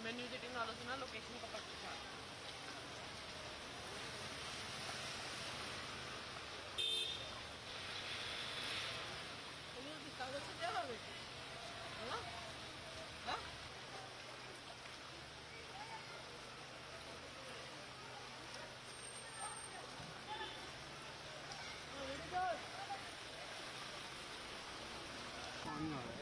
मैं न्यूज 18 वालों से ना लोकेशन का पता कागज से क्या होगा हाँ हाँ पानी आ रहा है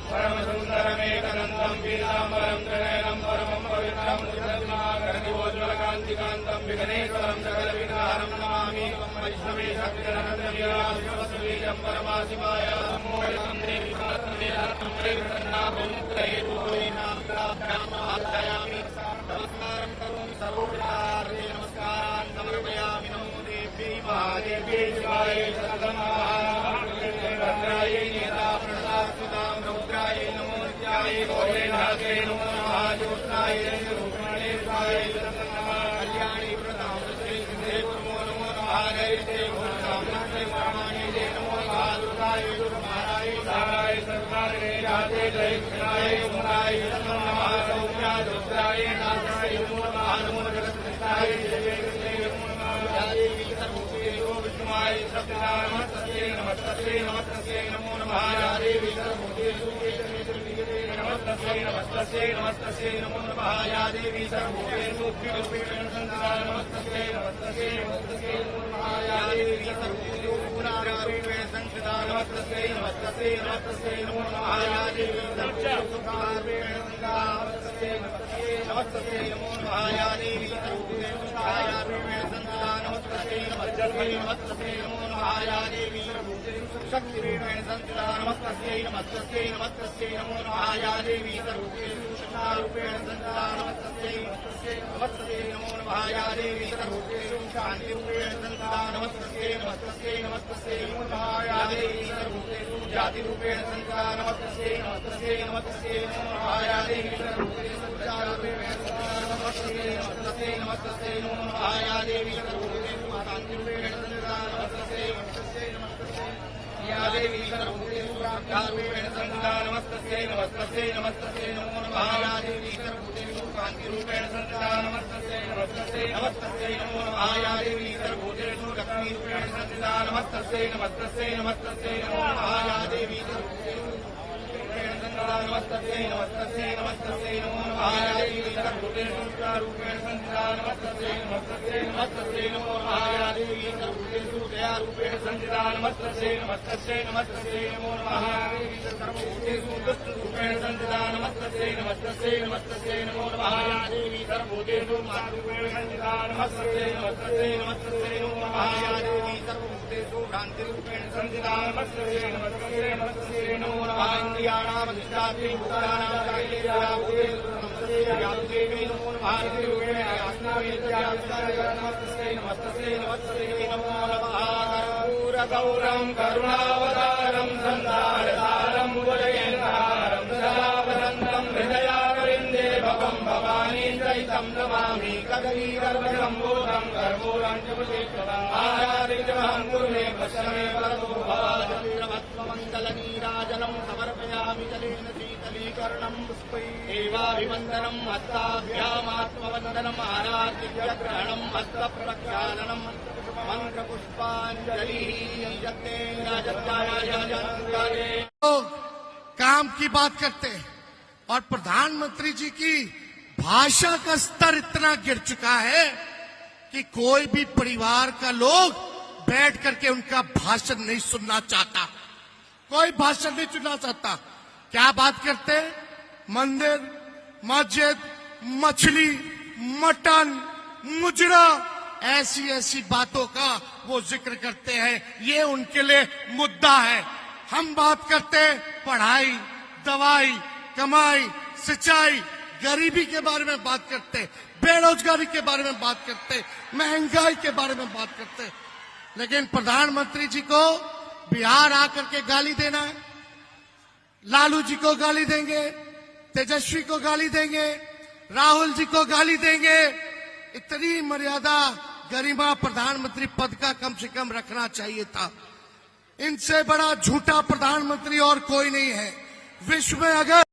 परमसुन्दरमेकनन्दं पीताम्बरं त्रिनयनं परमं पवित्रं मुद्रद्वाकर्णिवोज्ज्वलकान्तिकान्तं विघ्नेश्वरं सकलविघ्नहरं नमामि वैष्णवे शक्तिरनन्दवीराजं परमाशिवाय मोहितं देवी नमस्कारं करोमि सर्वोपचारे नमस्कारान् समर्पयामि नमो देव्यै महादेव्यै शिवाय भद्रायै नेता प्रसादसुतां रौद्रायै नमो नित्याय गौरेणाग्रे नमो महाज्योत्साय रूपणेशाय कल्याणी प्रदां श्रीसिद्धे नमो नमो महागरिष्ठे घोषामृते परमाणिदे नमो महादुर्गाय दुर्माराय साराय सर्वारे जाते जय कृष्णाय मुराय नमो महासौम्याय रुद्राय नाथाय नमो नमो जगत्कृष्णाय देवे कृष्णे नमो देवी सर्वभूतेषु विष्णुवाय सत्यनामस्तस्यै नमस्तस्यै नमस्तस्यै नमो नमः या देवी सर्वभूतेषु नमस्तस्यै नमस्तस्यै नमस्तस्यै नमो नमः या देवी सर्वभूतेषु नमस्तस्यै नमस्तस्यै नमस्तस्यै नमो नमः या देवी सर्वभूतेषु पुरारूपेण संस्थिता नमस्तस्यै नमस्तस्यै नमस्तस्यै नमो नमः या देवी सर्वभूतेषु पुरारूपेण संस्थिता नमस्तस्यै नमस्तस्यै नमस्तस्यै नमो नमः या देवी सर्वभूतेषु छायारूपेण संस्थिता नमस्तस्यै नमस्तस्यै नमस्तस्यै नमो नमः या देवी सर्वभूतेषु शक्तिरूपेण संस्थिता नमस्तस्यै नमस्तस्यै नमस्तस्यै नमो नमः या देवी सर्वभूतेषु शक्तिरूपेण संस्थिता नमस्तस्यै नमस्तस्यै नमस्तस्यै नमो नमः या देवी सर्वभूतेषु शान्तिरूपेण संस्थिता नमस्तस्यै नमस्तस्यै नमस्तस्यै नमो नमः या देवी सर्वभूतेषु जातिरूपेण संस्थिता नमस्तस्यै नमस्तस्यै नमस्तस्यै नमो नमः या देवी सर्वभूतेषु विचाररूपेण संस्थिता नमस्तस्यै नमस्तस्यै नमस्तस्यै नमो नमः या देवी सर्वभूतेषु शान्तिरूपेण संस्थिता नमस्तस्यै नमस्तस्यै नमस्तस्यै या देवी सर्वभूतेषु प्राज्ञारूपेण संस्थिता नमस्तस्यै नमस्तस्यै नमस्तस्यै नमो नमः या देवी सर्वभूतेषु कान्तिरूपेण संस्थिता नमस्तस्यै नमस्तस्यै नमस्तस्यै नमो नमः या देवी सर्वभूतेषु लक्ष्मीरूपेण संस्थिता नमस्तस्यै नमस्तस्यै नमस्तस्यै नमो नमः या देवी सर्वभूतेषु नमस्तस्यै नमस्तस्यै नमस्तस्यै नमो नमः या देवी सर्वभूतेषु रूपेण संस्थिता नमस्तस्यै नमस्तस्यै नमस्तस्यै नमो नमः या देवी सर्वभूतेषु दयारूपेण संस्थिता नमस्तस्यै नमस्तस्यै नमस्तस्यै नमो नमः या देवी सर्वभूतेषु दुष्टरूपेण संस्थिता नमस्तस्यै नमस्तस्यै नमस्तस्यै नमो नमः या देवी सर्वभूतेषु मातृरूपेण संस्थिता नमस्तस्यै नमस्तस्यै नमस्तस्यै नमो नमः या देवी सर्वभूतेषु भ्रान्तिरूपेण संस्थिता नमस्तस्यै नमस्तस्यै नमस्तस्यै नमो नमः इंद्रियाणाम् अधिष्ठात्री भूतानां देवी नमो नमः रूपेण नमस्तस्यै नमस्तस्यै नमस्तस्यै नमो नमः कर्पूरगौरं करुणावतारं संसारसारं भुजगेन्द्रहारं सदा वसन्तं हृदयारविन्दे भवं भवानी सहितं नमामि कविगर्भसम्भूतं कर्पूरं च पुष्पितं आराधितमहं कुरुमे पश्यमे वरदो भवाचन्द्रमत्वमङ्गलनीराजनं समर्पयामि जलेन शीतलीकरणं पुष्पैः देवाभिवन्दनं हस्ताभ्यामात्मवन्दनम् आराधिग्रहणं हस्तप्रक्षालनं काम की बात करते हैं और प्रधानमंत्री जी की भाषा का स्तर इतना गिर चुका है कि कोई भी परिवार का लोग बैठ करके उनका भाषण नहीं सुनना चाहता, कोई भाषण नहीं सुनना चाहता। क्या बात करते हैं? मंदिर, मस्जिद, मछली, मटन, मुजरा, ऐसी ऐसी बातों का वो जिक्र करते हैं। ये उनके लिए मुद्दा है। हम बात करते हैं पढ़ाई, दवाई, कमाई, सिंचाई, गरीबी के बारे में बात करते, बेरोजगारी के बारे में बात करते, महंगाई के बारे में बात करते। लेकिन प्रधानमंत्री जी को बिहार आकर के गाली देना है, लालू जी को गाली देंगे, तेजस्वी को गाली देंगे, राहुल जी को गाली देंगे। इतनी मर्यादा गरिमा प्रधानमंत्री पद का कम से कम रखना चाहिए था। इनसे बड़ा झूठा प्रधानमंत्री और कोई नहीं है विश्व में। अगर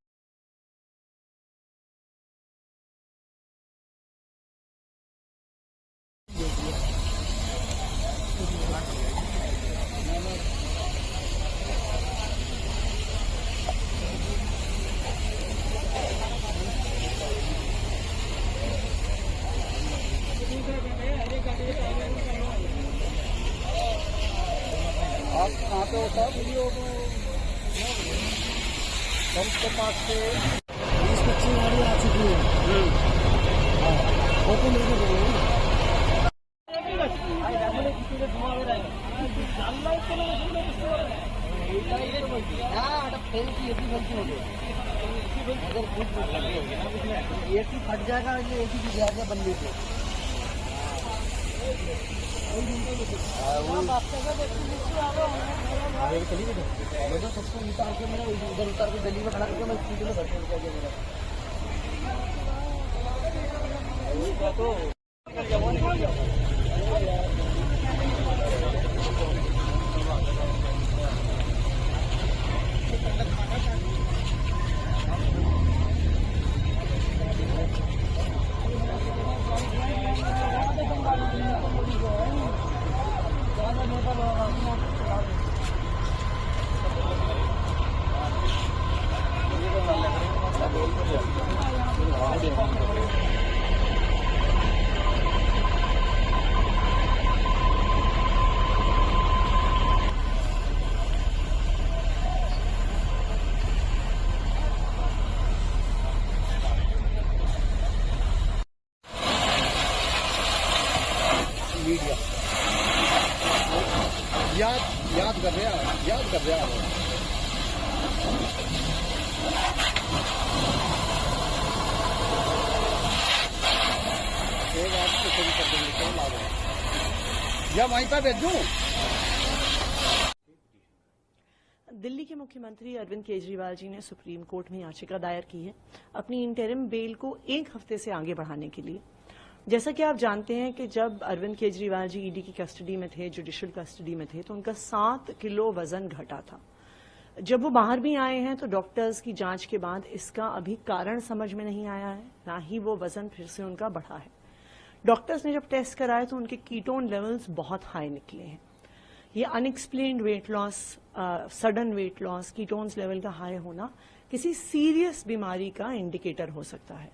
आप कहाँ पे होता है वीडियो पंप के पास से 20-25 गाड़ी आ चुकी है। फोटो लेके एक ही फट जाएगा, एक ही चीज बंदी से सबको उतार के मैंने उधर उतार के गली में खड़ा करके मैं स्कूटी में बैठे उतर गया मीडिया याद कर रहे हैं एक आदमी को कर देंगे क्या लाभ है या वहीं पर भेज दूं। दिल्ली के मुख्यमंत्री अरविंद केजरीवाल जी ने सुप्रीम कोर्ट में याचिका दायर की है अपनी इंटरिम बेल को 1 हफ्ते से आगे बढ़ाने के लिए। जैसा कि आप जानते हैं कि जब अरविंद केजरीवाल जी ईडी की कस्टडी में थे, जुडिशियल कस्टडी में थे, तो उनका 7 किलो वजन घटा था। जब वो बाहर भी आए हैं तो डॉक्टर्स की जांच के बाद इसका अभी कारण समझ में नहीं आया है, ना ही वो वजन फिर से उनका बढ़ा है। डॉक्टर्स ने जब टेस्ट कराए तो उनके कीटोन लेवल्स बहुत हाई निकले हैं। ये unexplained weight loss, sudden weight loss, ketones level का हाई होना किसी सीरियस बीमारी का इंडिकेटर हो सकता है,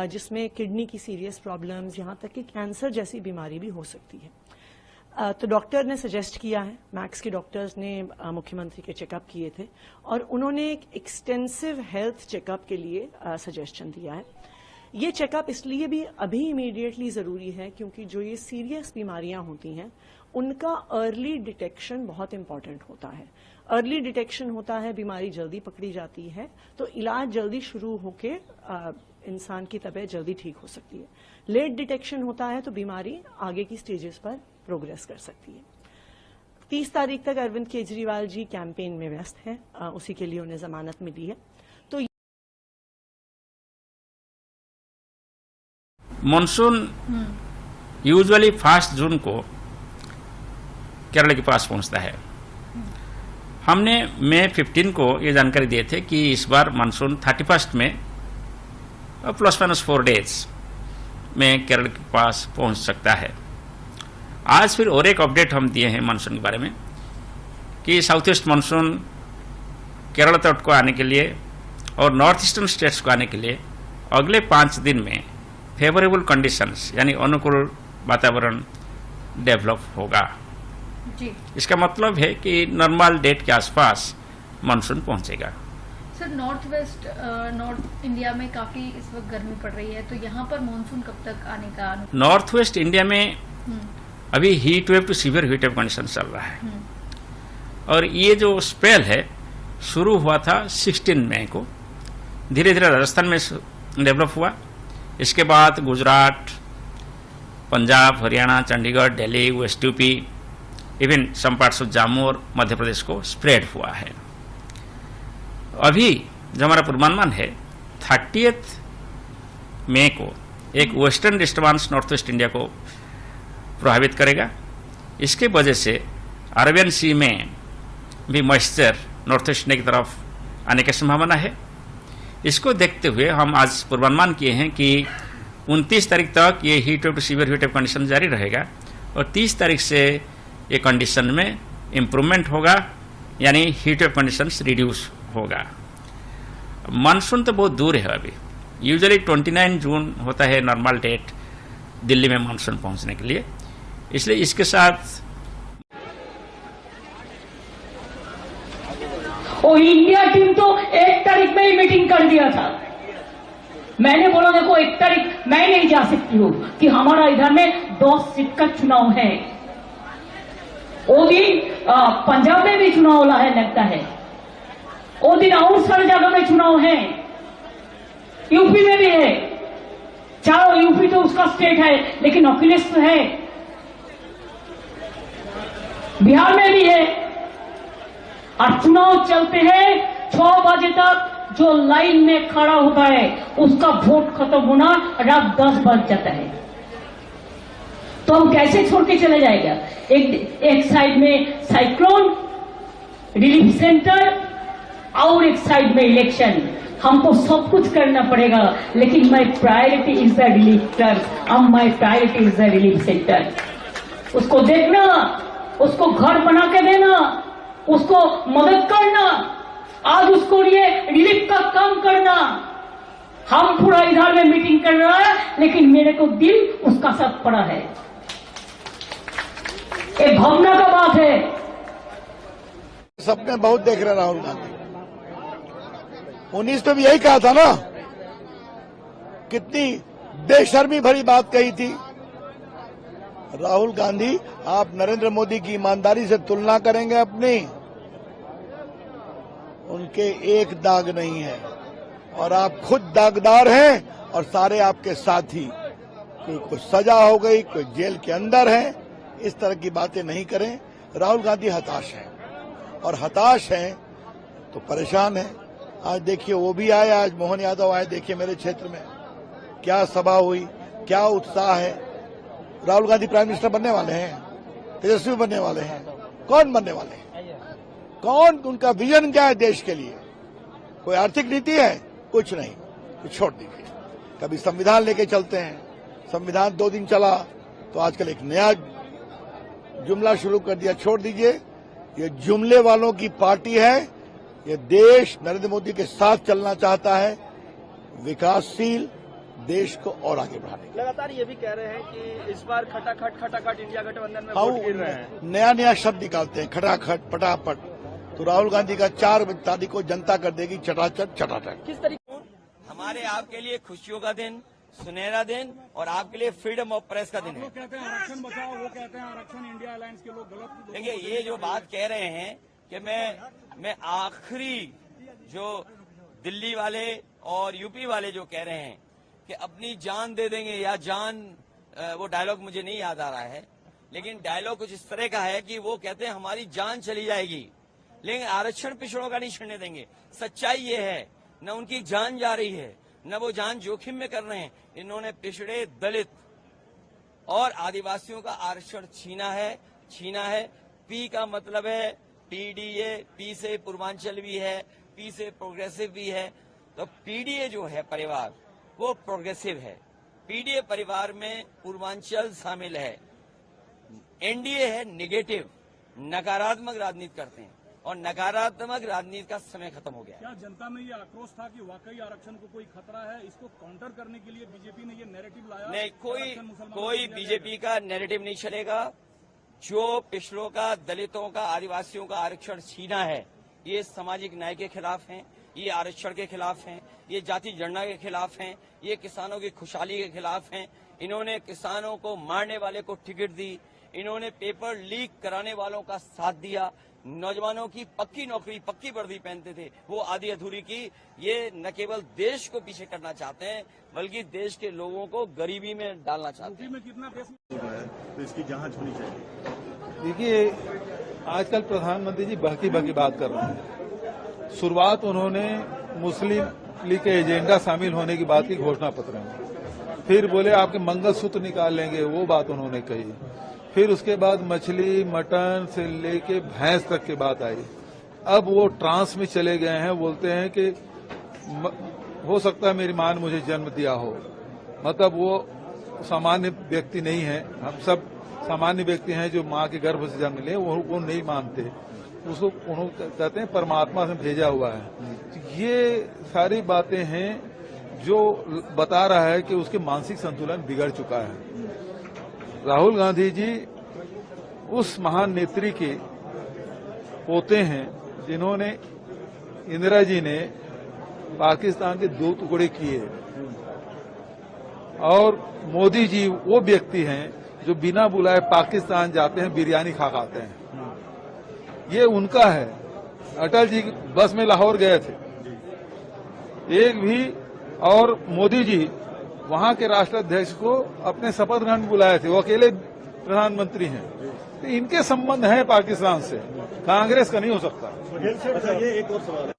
जिसमें किडनी की सीरियस प्रॉब्लम्स, यहां तक कि कैंसर जैसी बीमारी भी हो सकती है। तो डॉक्टर ने सजेस्ट किया है, मैक्स के डॉक्टर्स ने मुख्यमंत्री के चेकअप किए थे और उन्होंने एक एक्सटेंसिव हेल्थ चेकअप के लिए सजेशन दिया है। ये चेकअप इसलिए भी अभी इमीडिएटली जरूरी है क्योंकि जो ये सीरियस बीमारियां होती हैं उनका अर्ली डिटेक्शन बहुत इंपॉर्टेंट होता है। अर्ली डिटेक्शन होता है, बीमारी जल्दी पकड़ी जाती है तो इलाज जल्दी शुरू होके इंसान की तबीयत जल्दी ठीक हो सकती है। लेट डिटेक्शन होता है तो बीमारी आगे की स्टेजेस पर प्रोग्रेस कर सकती है। 30 तारीख तक अरविंद केजरीवाल जी कैंपेन में व्यस्त हैं, उसी के लिए उन्हें जमानत मिली है। तो मानसून यूजुअली 1 जून को केरल के पास पहुंचता है। हमने मई 15 को ये जानकारी दिए थे कि इस बार मानसून 31 में +- 4 डेज में केरल के पास पहुंच सकता है। आज फिर और एक अपडेट हम दिए हैं मानसून के बारे में कि साउथ ईस्ट मानसून केरल तट को आने के लिए और नॉर्थ ईस्टर्न स्टेट्स को आने के लिए अगले 5 दिन में फेवरेबल कंडीशंस यानी अनुकूल वातावरण डेवलप होगा जी। इसका मतलब है कि नॉर्मल डेट के आसपास मानसून पहुंचेगा। सर, नॉर्थ इंडिया में काफी इस वक्त गर्मी पड़ रही है, तो यहाँ पर मानसून कब तक आने का? नॉर्थ वेस्ट इंडिया में अभी heat wave to severe heat wave condition चल रहा है और ये जो स्पेल है शुरू हुआ था 16 मई को, धीरे धीरे राजस्थान में डेवलप हुआ। इसके बाद Gujarat, Punjab, Haryana, Chandigarh, Delhi, west UP, even some parts of Jammu और मध्य प्रदेश को स्प्रेड हुआ है। अभी जो हमारा पूर्वानुमान है 30 मई को एक western disturbance north west India को प्रभावित करेगा। इसके वजह से अरेबियन सी में भी मॉइस्चर नॉर्थ ईस्ट की तरफ आने की संभावना है। इसको देखते हुए हम आज पूर्वानुमान किए हैं कि 29 तारीख तक ये heat wave to severe heat wave condition जारी रहेगा और 30 तारीख से ये कंडीशन में इम्प्रूवमेंट होगा, यानी हीट वेव कंडीशंस रिड्यूस होगा। मानसून तो बहुत दूर है अभी, यूजुअली 29 जून होता है नॉर्मल डेट दिल्ली में मानसून पहुंचने के लिए, इसलिए इसके साथ और इंडिया टीम तो 1 तारीख में ही मीटिंग कर दिया था। मैंने बोला देखो 1 तारीख मैं नहीं जा सकती हूँ कि हमारा इधर में 10 सीट का चुनाव है। वो दिन पंजाब में भी चुनाव होना है लगता है, वो दिन और सारी जगह में चुनाव है, यूपी में भी है। चारों यूपी तो उसका स्टेट है लेकिन अखिलेश है, बिहार में भी है। और चुनाव चलते हैं 6 बजे तक, जो लाइन में खड़ा होता है उसका वोट खत्म होना रात 10 बज जाता है। तो हम कैसे छोड़ के चले जाएगा? एक साइड में साइक्लोन रिलीफ सेंटर और एक साइड में इलेक्शन। हमको सब कुछ करना पड़ेगा, लेकिन my priority is the relief my priority is the relief centre. उसको देखना, उसको घर बना के देना, उसको मदद करना, आज उसको लिए रिलीफ का काम करना। हम पूरा इधर में मीटिंग कर रहा है लेकिन मेरे को दिल उसका साथ पड़ा है। ये भावना का बात है। सपने बहुत देख रहे राहुल गांधी। 19 में भी यही कहा था ना, कितनी बेशर्मी भरी बात कही थी। राहुल गांधी, आप नरेंद्र मोदी की ईमानदारी से तुलना करेंगे अपनी, उनके एक दाग नहीं है और आप खुद दागदार हैं और सारे आपके साथी। कोई सजा हो गई, कोई जेल के अंदर है, इस तरह की बातें नहीं करें। राहुल गांधी हताश हैं और हताश हैं तो परेशान हैं। आज देखिए वो भी आए, आज मोहन यादव आए, देखिए मेरे क्षेत्र में क्या सभा हुई, क्या उत्साह है। राहुल गांधी प्राइम मिनिस्टर बनने वाले हैं, तेजस्वी बनने वाले हैं, कौन बनने वाले हैं? कौन, उनका विजन क्या है देश के लिए? कोई आर्थिक नीति है? कुछ नहीं, कुछ छोड़ दीजिए। कभी संविधान लेके चलते हैं, संविधान 2 दिन चला तो आजकल एक नया जुमला शुरू कर दिया, छोड़ दीजिए। ये जुमले वालों की पार्टी है। ये देश नरेंद्र मोदी के साथ चलना चाहता है, विकासशील देश को और आगे बढ़ाने। लगातार ये भी कह रहे हैं कि इस बार खटाखट इंडिया गठबंधन में वोट गिर रहे हैं। नया शब्द निकालते हैं, खटाखट, पटापट। तो राहुल गांधी का 4 तारीख को जनता कर देगी चटाचट चटाचट। किस तरीके हमारे आपके लिए खुशियों का दिन, सुनहरा दिन और आपके लिए फ्रीडम ऑफ प्रेस का दिन है। कहते हैं आरक्षण बचाओ, वो कहते हैं आरक्षण इंडिया अलायंस के लोग गलत। देखिए ये जो बात कह रहे हैं कि मैं आखिरी जो दिल्ली वाले और यूपी वाले जो कह रहे हैं कि अपनी जान दे देंगे या जान, वो डायलॉग मुझे नहीं याद आ रहा है, लेकिन डायलॉग कुछ इस तरह का है कि वो कहते हैं हमारी जान चली जाएगी लेकिन आरक्षण पिछड़ों का नहीं छीनने देंगे। सच्चाई ये है, न उनकी जान जा रही है, न वो जान जोखिम में कर रहे हैं। इन्होंने पिछड़े, दलित और आदिवासियों का आरक्षण छीना है। पी का मतलब है पीडीए, पी से पूर्वांचल भी है, पी से प्रोग्रेसिव भी है। तो पीडीए जो है परिवार वो प्रोग्रेसिव है, पीडीए परिवार में पूर्वांचल शामिल है। एनडीए है निगेटिव, नकारात्मक राजनीति करते हैं और नकारात्मक राजनीति का समय खत्म हो गया। क्या जनता में ये आक्रोश था कि वाकई आरक्षण को कोई खतरा है? इसको काउंटर करने के लिए बीजेपी ने ये नैरेटिव लाया? नहीं, कोई बीजेपी का नैरेटिव नहीं चलेगा। जो पिछड़ों का, दलितों का, आदिवासियों का आरक्षण छीना है, ये सामाजिक न्याय के खिलाफ हैं, ये आरक्षण के खिलाफ हैं, ये जाति जनगणना के खिलाफ हैं, ये किसानों की खुशहाली के खिलाफ हैं। इन्होंने किसानों को मारने वाले को टिकट दी, इन्होंने पेपर लीक कराने वालों का साथ दिया, नौजवानों की पक्की नौकरी, पक्की वर्दी पहनते थे वो आधी अधूरी की। ये न केवल देश को पीछे करना चाहते हैं बल्कि देश के लोगों को गरीबी में डालना चाहते हैं। में कितना देश तो इसकी जांच होनी चाहिए। देखिए, आजकल प्रधानमंत्री जी बहकी बात कर रहे हैं। शुरुआत उन्होंने मुस्लिम लीग के एजेंडा शामिल होने की बात की घोषणा पत्र में, फिर बोले आपके मंगलसूत्र निकाल लेंगे, वो बात उन्होंने कही। फिर उसके बाद मछली मटन से लेके भैंस तक की बात आई। अब वो ट्रांस में चले गए हैं, बोलते हैं कि हो सकता है मेरी मां ने मुझे जन्म दिया हो। मतलब वो सामान्य व्यक्ति नहीं है, हम सब सामान्य व्यक्ति हैं जो मां के गर्भ से जन्म ले, वो नहीं मानते उसको, उन्होंने कहते हैं परमात्मा से भेजा हुआ है। ये सारी बातें हैं जो बता रहा है कि उसके मानसिक संतुलन बिगड़ चुका है। राहुल गांधी जी उस महान नेत्री के पोते हैं जिन्होंने, इंदिरा जी ने पाकिस्तान के 2 टुकड़े किए, और मोदी जी वो व्यक्ति हैं जो बिना बुलाए पाकिस्तान जाते हैं, बिरयानी खा खाते हैं। ये उनका है। अटल जी बस में लाहौर गए थे एक भी, और मोदी जी वहां के राष्ट्राध्यक्ष को अपने शपथ ग्रहण में बुलाए थे, वो अकेले प्रधानमंत्री हैं। तो इनके संबंध हैं पाकिस्तान से, कांग्रेस का नहीं हो सकता। अच्छा, ये एक और सवाल है,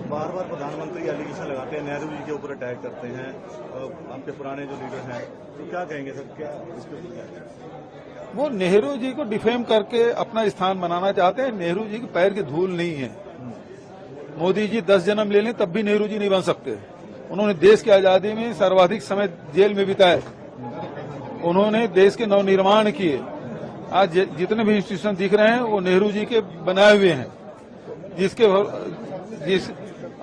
बार बार प्रधानमंत्री एलिगेशन लगाते हैं, नेहरू जी के ऊपर अटैक करते हैं, आपके पुराने जो लीडर हैं, तो क्या कहेंगे सर, क्या इसके ऊपर क्या कहेंगे? वो नेहरू जी को डिफेम करके अपना स्थान बनाना चाहते हैं। नेहरू जी के पैर की धूल नहीं है। मोदी जी 10 जन्म ले लें तब भी नेहरू जी नहीं बन सकते। उन्होंने देश की आजादी में सर्वाधिक समय जेल में बिताए, उन्होंने देश के नवनिर्माण किए। आज जितने भी इंस्टीट्यूशन दिख रहे हैं वो नेहरू जी के बनाए हुए हैं,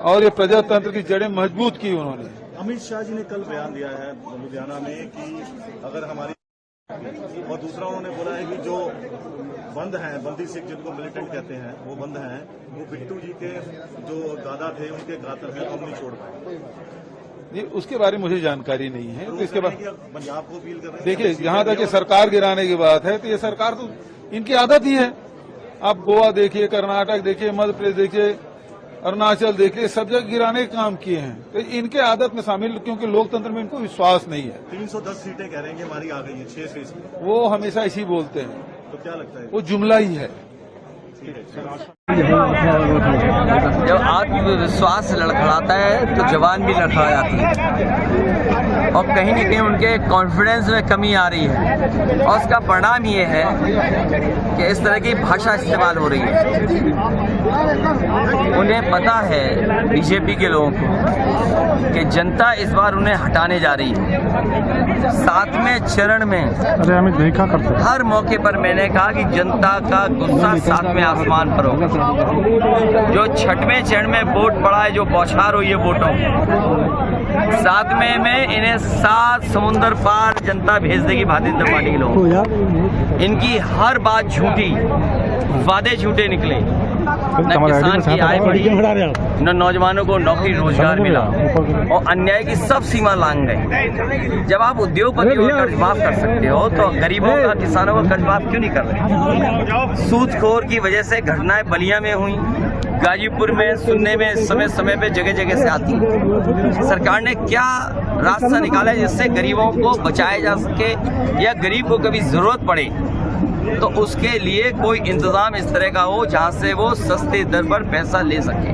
और ये प्रजातंत्र की जड़ें मजबूत की उन्होंने। अमित शाह जी ने कल बयान दिया है लुधियाना में कि अगर हमारी, और दूसरा उन्होंने बोला है कि जो बंद हैं, बंदी सिख जिनको मिलिटेंट कहते हैं, वो बंद हैं, वो बिट्टू जी के जो दादा थे उनके गातर हैं, हम नहीं छोड़ पाए। ये उसके बारे में मुझे जानकारी नहीं है। तो इसके बाद पंजाब को अपील कर रहे हैं। देखिए, जहां तक सरकार गिराने की बात है, तो ये सरकार तो इनकी आदत ही है। आप गोवा देखिए, कर्नाटक देखिए, मध्य प्रदेश देखिए, अरुणाचल देखिए, सब जगह गिराने के काम किए हैं। तो इनके आदत में शामिल, क्योंकि लोकतंत्र में इनको विश्वास नहीं है। 310 सीटें कह रहे हैं कि हमारी आ गई हैं, 6 से इसमें। वो हमेशा इसी बोलते हैं, तो क्या लगता है? वो जुमला ही है। जब आत्मविश्वास लड़खड़ाता है तो जवान भी लड़खड़ा जाती है, और कहीं न कहीं उनके कॉन्फिडेंस में कमी आ रही है, और उसका परिणाम ये है कि इस तरह की भाषा इस्तेमाल हो रही है। उन्हें पता है, बीजेपी के लोगों को, कि जनता इस बार उन्हें हटाने जा रही है। 7वें चरण में हर मौके पर मैंने कहा कि जनता का गुस्सा 7वें आसमान पर होगा। जो 6वें चरण में वोट पड़ा है, जो बौछार हुई है वोटों, 7वें में इन्हें 7 समुंदर पार जनता भेज देगी भारतीय जनता पार्टी के लोग। इनकी हर बात झूठी, वादे झूठे निकले, न किसान की आय बढ़ी, न नौजवानों को नौकरी रोजगार मिला, और अन्याय की सब सीमा लांग गए। जब आप उद्योगपतियों का कर्ज माफ कर सकते हो, तो गरीबों का, किसानों का कर्ज माफ क्यों नहीं कर रहे? सूदखोर की वजह से घटनाएं बलिया में हुई, गाजीपुर में सुनने में समय पे जगह जगह से आती है। सरकार ने क्या रास्ता निकाला है जिससे गरीबों को बचाया जा सके, या गरीब को कभी जरूरत पड़े तो उसके लिए कोई इंतजाम इस तरह का हो जहां से वो सस्ते दर पर पैसा ले सके।